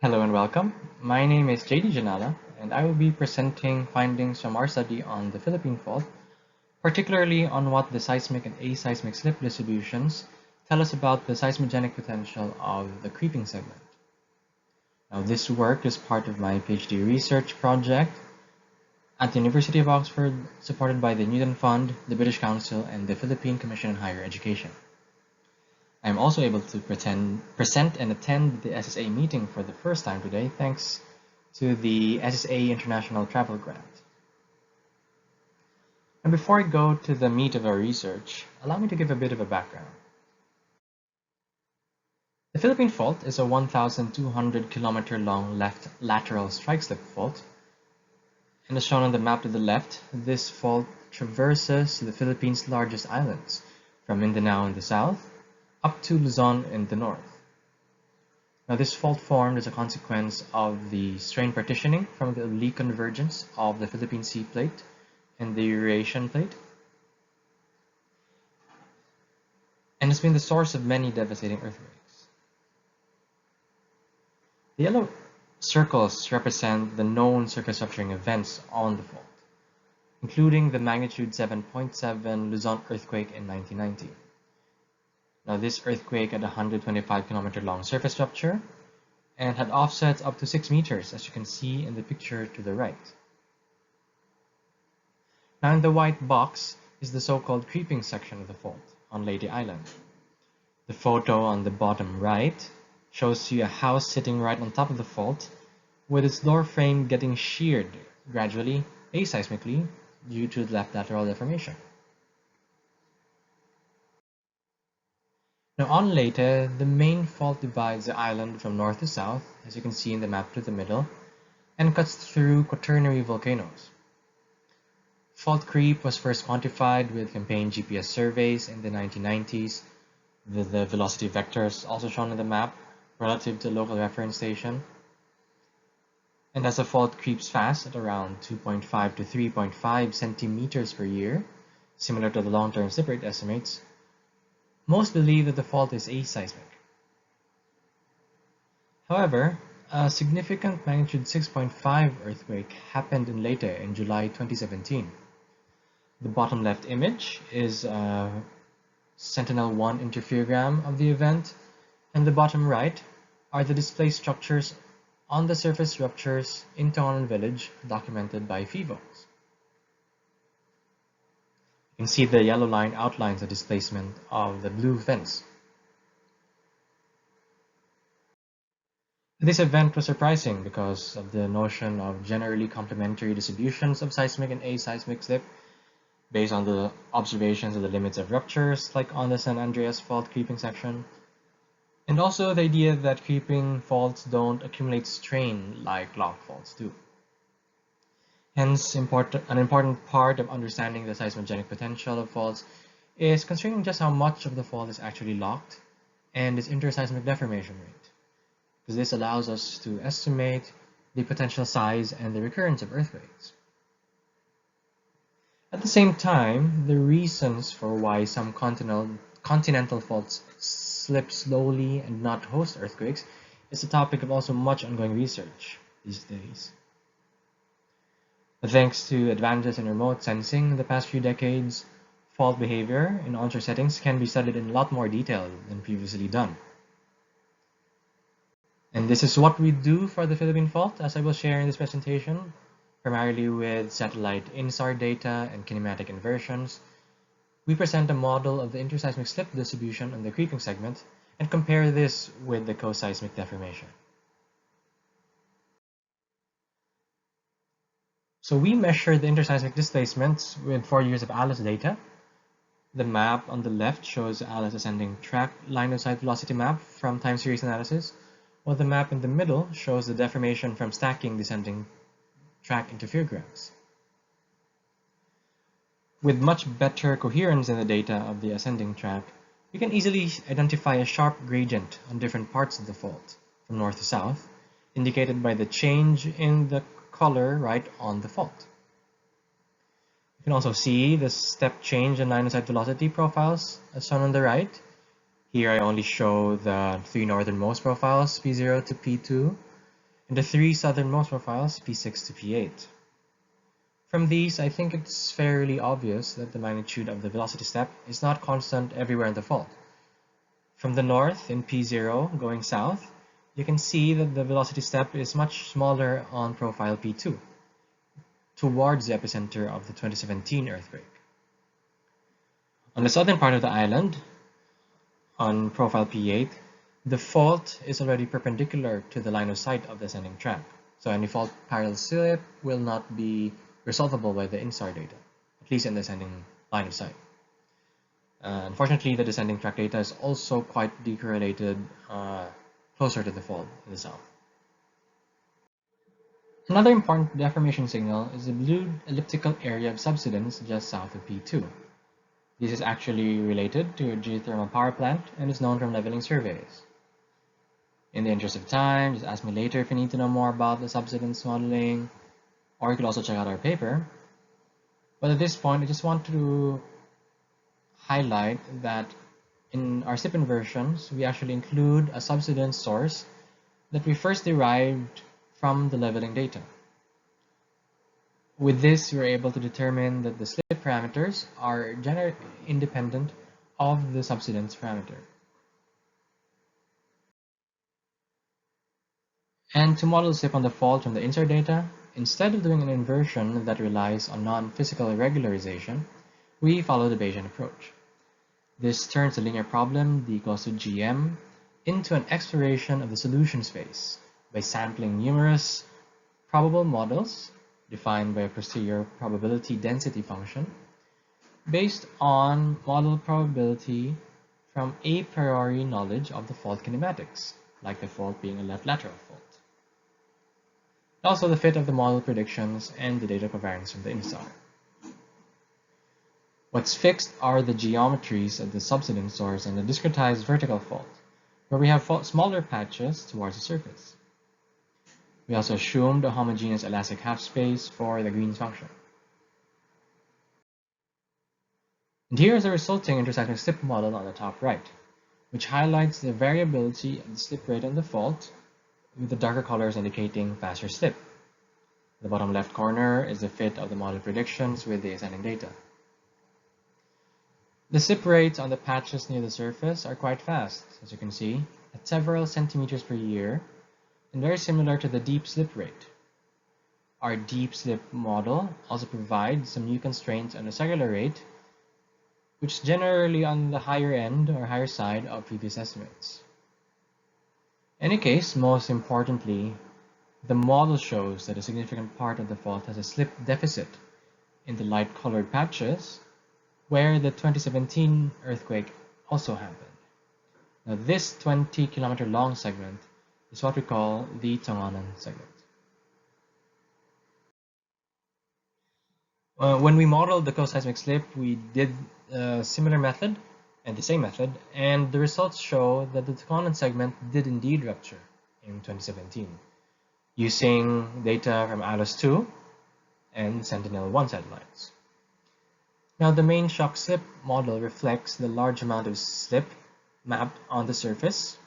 Hello and welcome. My name is JD Janala, and I will be presenting findings from our study on the Philippine fault, particularly on what the seismic and aseismic slip distributions tell us about the seismogenic potential of the creeping segment. Now, this work is part of my PhD research project at the University of Oxford, supported by the Newton Fund, the British Council, and the Philippine Commission on Higher Education. I am also able to present and attend the SSA meeting for the first time today, thanks to the SSA International Travel Grant. And before I go to the meat of our research, allow me to give a bit of a background. The Philippine Fault is a 1,200 kilometer long left lateral strike-slip fault. And as shown on the map to the left, this fault traverses the Philippines' largest islands, from Mindanao in the south up to Luzon in the north. Now, this fault formed as a consequence of the strain partitioning from the oblique convergence of the Philippine Sea Plate and the Eurasian Plate, and has been the source of many devastating earthquakes. The yellow circles represent the known surface rupturing events on the fault, including the magnitude 7.7 Luzon Earthquake in 1990. Now, this earthquake had a 125 kilometer long surface rupture and had offsets up to 6 meters, as you can see in the picture to the right. Now, in the white box is the so-called creeping section of the fault on Leyte Island. The photo on the bottom right shows you a house sitting right on top of the fault, with its door frame getting sheared gradually, aseismically, due to the left lateral deformation. Now, on Leyte, the main fault divides the island from north to south, as you can see in the map to the middle, and cuts through quaternary volcanoes. Fault creep was first quantified with campaign GPS surveys in the 1990s, with the velocity vectors also shown in the map relative to local reference station. And as the fault creeps fast at around 2.5 to 3.5 centimeters per year, similar to the long-term slip rate estimates, most believe that the fault is aseismic. However, a significant magnitude 6.5 earthquake happened in Leyte in July 2017. The bottom left image is a Sentinel-1 interferogram of the event, and the bottom right are the displaced structures on the surface ruptures in Tonganan village documented by FIVOs. You can see the yellow line outlines the displacement of the blue fence. This event was surprising because of the notion of generally complementary distributions of seismic and aseismic slip based on the observations of the limits of ruptures, like on the San Andreas Fault creeping section, and also the idea that creeping faults don't accumulate strain like locked faults do. Hence, an important part of understanding the seismogenic potential of faults is considering just how much of the fault is actually locked and its interseismic deformation rate, because this allows us to estimate the potential size and the recurrence of earthquakes. At the same time, the reasons for why some continental faults slip slowly and not host earthquakes is a topic of also much ongoing research these days. Thanks to advances in remote sensing in the past few decades, fault behavior in onshore settings can be studied in a lot more detail than previously done. And this is what we do for the Philippine fault, as I will share in this presentation, primarily with satellite INSAR data and kinematic inversions. We present a model of the interseismic slip distribution on the creeping segment and compare this with the coseismic deformation. So we measure the interseismic displacements with 4 years of ALICE data. The map on the left shows ALICE ascending track line of sight velocity map from time series analysis, while the map in the middle shows the deformation from stacking descending track interferograms. With much better coherence in the data of the ascending track, we can easily identify a sharp gradient on different parts of the fault, from north to south, indicated by the change in the color right on the fault. You can also see the step change in line of sight velocity profiles as shown on the right. Here I only show the 3 northernmost profiles, P0 to P2, and the three southernmost profiles, P6 to P8. From these, I think it's fairly obvious that the magnitude of the velocity step is not constant everywhere in the fault. From the north, in P0 going south, you can see that the velocity step is much smaller on profile P2, towards the epicenter of the 2017 earthquake. On the southern part of the island, on profile P8, the fault is already perpendicular to the line of sight of the ascending track, so any fault parallel slip will not be resolvable by the INSAR data, at least in the ascending line of sight. Unfortunately, the descending track data is also quite decorrelated closer to the fault in the south. Another important deformation signal is the blue elliptical area of subsidence just south of P2. This is actually related to a geothermal power plant and is known from leveling surveys. In the interest of time, just ask me later if you need to know more about the subsidence modeling, or you could also check out our paper. But at this point, I just want to highlight that in our SIP inversions, we actually include a subsidence source that we first derived from the leveling data. With this, we were able to determine that the slip parameters are generally independent of the subsidence parameter. And to model the slip on the fault from the INSAR data, instead of doing an inversion that relies on non-physical regularization, we follow the Bayesian approach. This turns a linear problem, d equals to gm, into an exploration of the solution space by sampling numerous probable models defined by a posterior probability density function based on model probability from a priori knowledge of the fault kinematics, like the fault being a left lateral fault. Also the fit of the model predictions and the data covariance from the INSAR. What's fixed are the geometries of the subsidence source and the discretized vertical fault, where we have smaller patches towards the surface. We also assumed a homogeneous elastic half space for the Green's function. And here is the resulting intersection slip model on the top right, which highlights the variability of the slip rate on the fault, with the darker colors indicating faster slip. The bottom left corner is the fit of the model predictions with the ascending data. The slip rates on the patches near the surface are quite fast, as you can see, at several centimeters per year, and very similar to the deep slip rate. Our deep slip model also provides some new constraints on the cellular rate, which is generally on the higher end or higher side of previous estimates. In any case, most importantly, the model shows that a significant part of the fault has a slip deficit in the light-colored patches, where the 2017 earthquake also happened. Now, this 20-kilometer long segment is what we call the Tonganan segment. When we modeled the co-seismic slip, we did a similar method and the same method, and the results show that the Tonganan segment did indeed rupture in 2017, using data from ALOS-2 and Sentinel-1 satellites. Now, the main shock slip model reflects the large amount of slip mapped on the surface,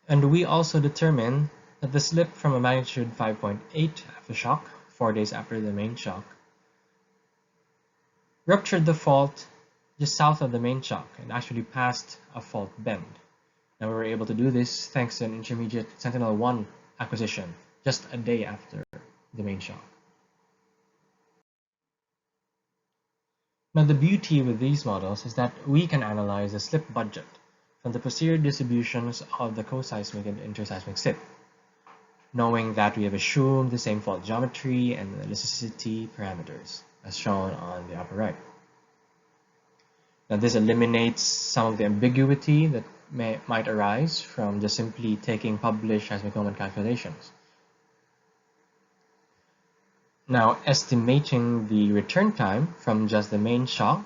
and we also determine that the slip from a magnitude 5.8 aftershock, 4 days after the main shock, ruptured the fault just south of the main shock and actually passed a fault bend. Now we were able to do this thanks to an intermediate Sentinel-1 acquisition just a day after the main shock. Now the beauty with these models is that we can analyze the slip budget from the posterior distributions of the co-seismic and interseismic slip, knowing that we have assumed the same fault geometry and the elasticity parameters as shown on the upper right. Now this eliminates some of the ambiguity that might arise from just simply taking published seismic moment calculations. Now, estimating the return time from just the main shock,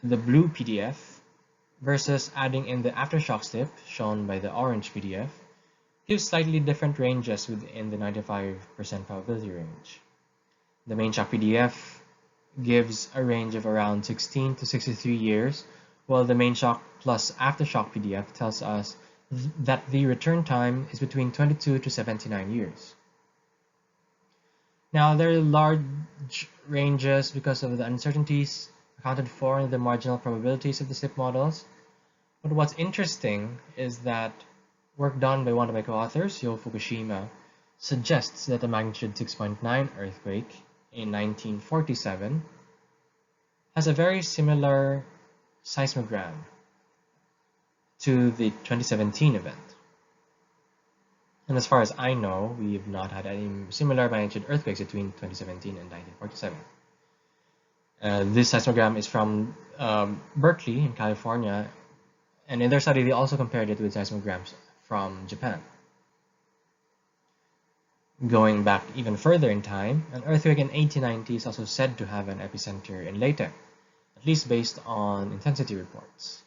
the blue PDF, versus adding in the aftershock slip, shown by the orange PDF, gives slightly different ranges within the 95% probability range. The main shock PDF gives a range of around 16 to 63 years, while the main shock plus aftershock PDF tells us that the return time is between 22 to 79 years. Now, there are large ranges because of the uncertainties accounted for in the marginal probabilities of the slip models. But what's interesting is that work done by one of my co-authors, Yo Fukushima, suggests that a magnitude 6.9 earthquake in 1947 has a very similar seismogram to the 2017 event. And as far as I know, we have not had any similar magnitude earthquakes between 2017 and 1947. This seismogram is from Berkeley in California, and in their study they also compared it with seismograms from Japan. Going back even further in time, an earthquake in 1890 is also said to have an epicenter in Leyte, at least based on intensity reports.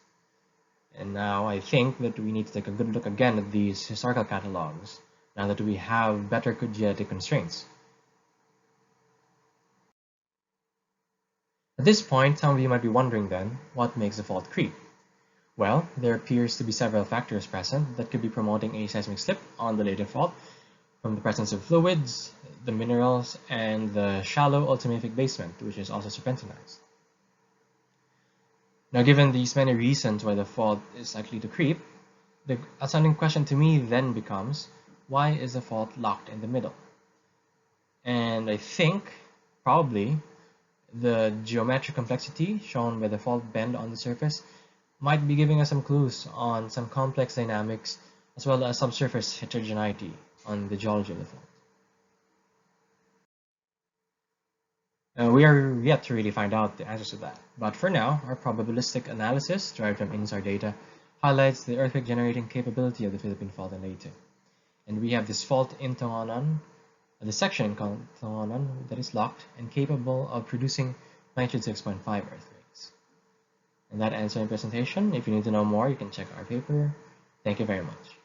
And now I think that we need to take a good look again at these historical catalogs, now that we have better geodetic constraints. At this point, some of you might be wondering then, what makes the fault creep? Well, there appears to be several factors present that could be promoting a seismic slip on the Leyte fault, from the presence of fluids, the minerals, and the shallow ultramafic basement, which is also serpentinized. Now, given these many reasons why the fault is likely to creep, the outstanding question to me then becomes, why is the fault locked in the middle? And I think, probably, the geometric complexity shown by the fault bend on the surface might be giving us some clues on some complex dynamics as well as subsurface heterogeneity on the geology of the fault. We are yet to really find out the answers to that, but for now, our probabilistic analysis derived from INSAR data highlights the earthquake generating capability of the Philippine fault in Leyte. And we have this fault in Tongonan, the section in Tongonan that is locked and capable of producing magnitude 6.5 earthquakes. And that ends my presentation. If you need to know more, you can check our paper. Thank you very much.